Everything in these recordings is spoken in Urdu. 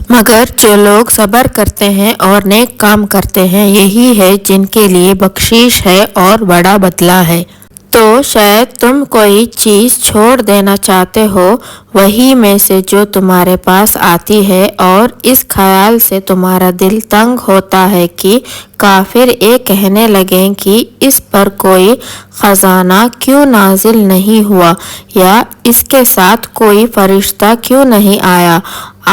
مگر جو لوگ صبر کرتے ہیں اور نیک کام کرتے ہیں یہی ہے جن کے لیے بخشش ہے اور بڑا بدلہ ہے۔ تو شاید تم کوئی چیز چھوڑ دینا چاہتے ہو وہی میں سے جو تمہارے پاس آتی ہے، اور اس خیال سے تمہارا دل تنگ ہوتا ہے کہ کافر یہ کہنے لگیں کہ اس پر کوئی خزانہ کیوں نازل نہیں ہوا یا اس کے ساتھ کوئی فرشتہ کیوں نہیں آیا۔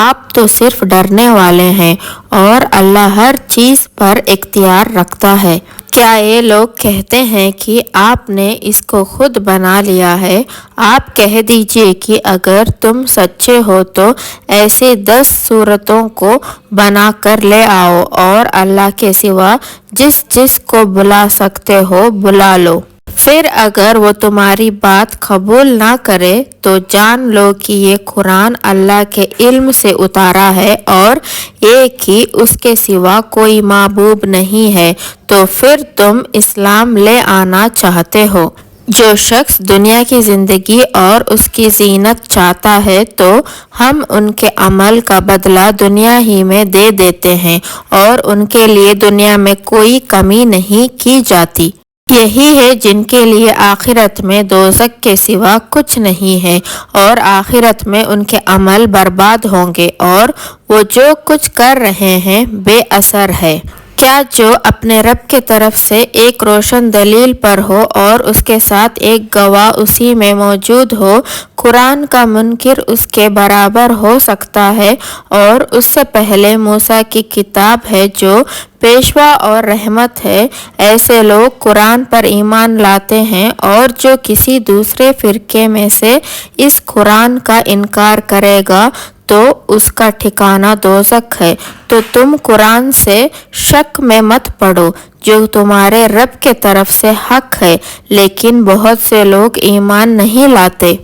آپ تو صرف ڈرنے والے ہیں اور اللہ ہر چیز پر اختیار رکھتا ہے۔ کیا یہ لوگ کہتے ہیں کہ آپ نے اس کو خود بنا لیا ہے؟ آپ کہہ دیجئے کہ اگر تم سچے ہو تو ایسے 10 صورتوں کو بنا کر لے آؤ اور اللہ کے سوا جس جس کو بلا سکتے ہو بلا لو۔ پھر اگر وہ تمہاری بات قبول نہ کرے تو جان لو کہ یہ قرآن اللہ کے علم سے اتارا ہے اور یہ کہ اس کے سوا کوئی معبود نہیں ہے، تو پھر تم اسلام لے آنا چاہتے ہو۔ جو شخص دنیا کی زندگی اور اس کی زینت چاہتا ہے تو ہم ان کے عمل کا بدلہ دنیا ہی میں دے دیتے ہیں اور ان کے لیے دنیا میں کوئی کمی نہیں کی جاتی۔ یہی ہے جن کے لیے آخرت میں دوزخ کے سوا کچھ نہیں ہے اور آخرت میں ان کے عمل برباد ہوں گے اور وہ جو کچھ کر رہے ہیں بے اثر ہے۔ کیا جو اپنے رب کے طرف سے ایک روشن دلیل پر ہو اور اس کے ساتھ ایک گواہ اسی میں موجود ہو قرآن کا منکر اس کے برابر ہو سکتا ہے؟ اور اس سے پہلے موسیٰ کی کتاب ہے جو پیشوا اور رحمت ہے۔ ایسے لوگ قرآن پر ایمان لاتے ہیں اور جو کسی دوسرے فرقے میں سے اس قرآن کا انکار کرے گا تو اس کا ٹھکانہ دوزخ ہے۔ تو تم قرآن سے شک میں مت پڑو جو تمہارے رب کے طرف سے حق ہے، لیکن بہت سے لوگ ایمان نہیں لاتے۔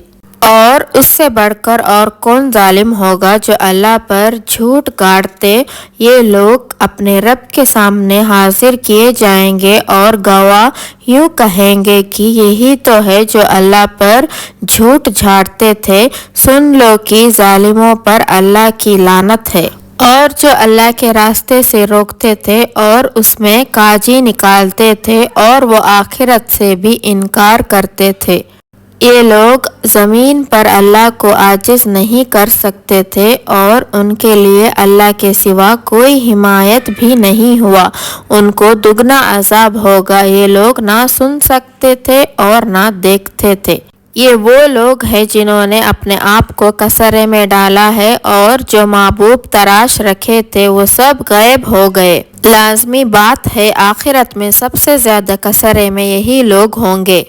اور اس سے بڑھ کر اور کون ظالم ہوگا جو اللہ پر جھوٹ گاڑتے؟ یہ لوگ اپنے رب کے سامنے حاضر کیے جائیں گے اور گواہ یوں کہیں گے کہ یہی تو ہے جو اللہ پر جھوٹ جھاڑتے تھے۔ سن لو کہ ظالموں پر اللہ کی لعنت ہے۔ اور جو اللہ کے راستے سے روکتے تھے اور اس میں کاجی نکالتے تھے اور وہ آخرت سے بھی انکار کرتے تھے، یہ لوگ زمین پر اللہ کو عاجز نہیں کر سکتے تھے اور ان کے لیے اللہ کے سوا کوئی حمایت بھی نہیں ہوا۔ ان کو دگنا عذاب ہوگا۔ یہ لوگ نہ سن سکتے تھے اور نہ دیکھتے تھے۔ یہ وہ لوگ ہیں جنہوں نے اپنے آپ کو کسرے میں ڈالا ہے اور جو معبود تراش رکھے تھے وہ سب غائب ہو گئے۔ لازمی بات ہے آخرت میں سب سے زیادہ کسرے میں یہی لوگ ہوں گے۔